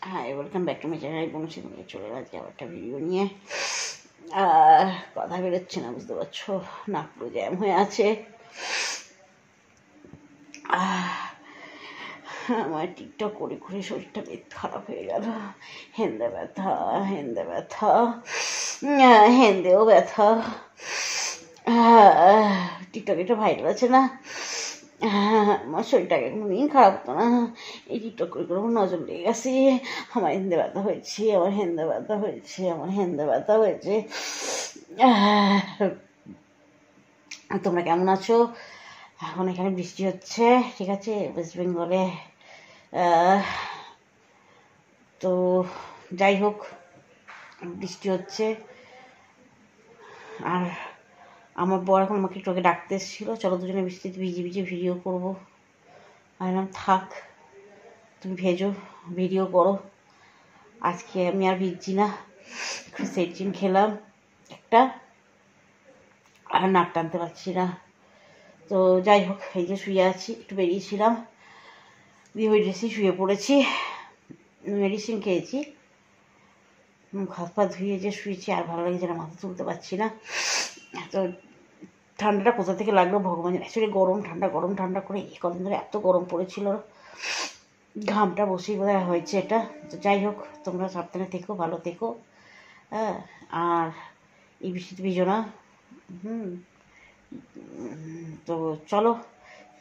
High, welcome back to my channel. বংশী নিয়ে চলে আজকে আবার একটা ভিডিও নিয়ে। কথা বেরোচ্ছে না, বুঝতে পারছো, নাক পুরো জ্যাম হয়ে আছে। আমার টিকটক করে করে শরীরটা বেশ খারাপ হয়ে গেল। হেন্দে ব্যথা, হেন্দে ব্যথা, হেন্দেও ব্যথা। টিকটক একটু ভাইরাল আছে না, আমার শরীরটাকে কোনোদিন খারাপ হতো না, এই টিকটক করে করে নজর লেগে গেছে। আমার হেন্দে ব্যথা হয়েছে, আমার হেন্দে ব্যথা হয়েছে, আমার হেন্দে ব্যথা হয়েছে। তোমরা কেমন আছো? এখন এখানে বৃষ্টি হচ্ছে, ঠিক আছে, ওয়েস্ট বেঙ্গলে। তো যাই হোক, বৃষ্টি হচ্ছে। আর আমার বর এখন আমাকে একটু আগে ডাকতে এসেছিলো, চলো দুজনে বৃষ্টিতে ভিজে ভিজে ভিডিও করবো। আমি বললাম থাক, তুমি ভেজো, ভিডিও করো, আজকে আমি আর ভিজছি না। একটু সেটজিন খেলাম একটা, আর নাক টানতে পারছি না। তো যাই হোক, এই যে শুয়ে আছি, একটু বেরিয়েছিলাম, দিয়ে ওই ড্রেসেই শুয়ে পড়েছি। মেডিসিন খেয়েছি, হাত পা ধুয়ে যে শুয়েছি, আর ভালো লাগে যেন মাথা তুলতে পারছি না। তো ঠান্ডাটা কোথা থেকে লাগলো ভগবান, অ্যাকচুয়ালি গরম ঠান্ডা গরম ঠান্ডা করে এই কদিন ধরে এত গরম পড়েছিল, ঘামটা বসেই বোধ হয় হয়েছে এটা। তো যাই হোক, তোমরা সাবধানে থেকো, ভালো থেকো, হ্যাঁ। আর এই বৃষ্টিতে ভিজো না। তো চলো,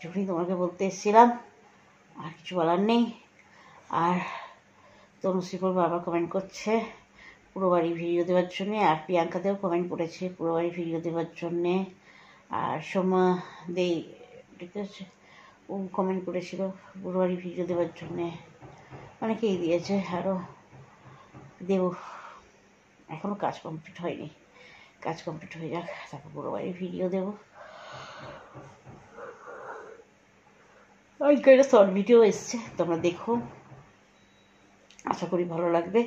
যখনই তোমাকে বলতে এসেছিলাম, আর কিছু বলার নেই। আর তনুশ্রীপুর বাবা কমেন্ট করছে পুরো বাড়ি ভিডিও দেওয়ার জন্যে, আর প্রিয়াঙ্কাতেও কমেন্ট করেছে পুরো বাড়ি ভিডিও দেওয়ার জন্যে, আর সোমা দেই, ঠিক আছে, ও কমেন্ট করেছিল পুরো বাড়ি ভিডিও দেওয়ার জন্যে। অনেকেই দিয়েছে, আরও দেব। এখনও কাজ কমপ্লিট হয়নি, কাজ কমপ্লিট হয়ে যাক, তারপর পুরো বাড়ি ভিডিও দেবো। আজকে একটা শর্ট ভিডিও এসছে, তোমরা দেখো, আশা করি ভালো লাগবে।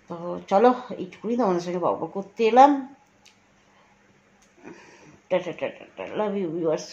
তো চলো, এইটুকুই তোমাদের সঙ্গে গল্প করতে এলাম। টাটা টাটা টাটা, লাভ ইউ ভিউয়ার্স।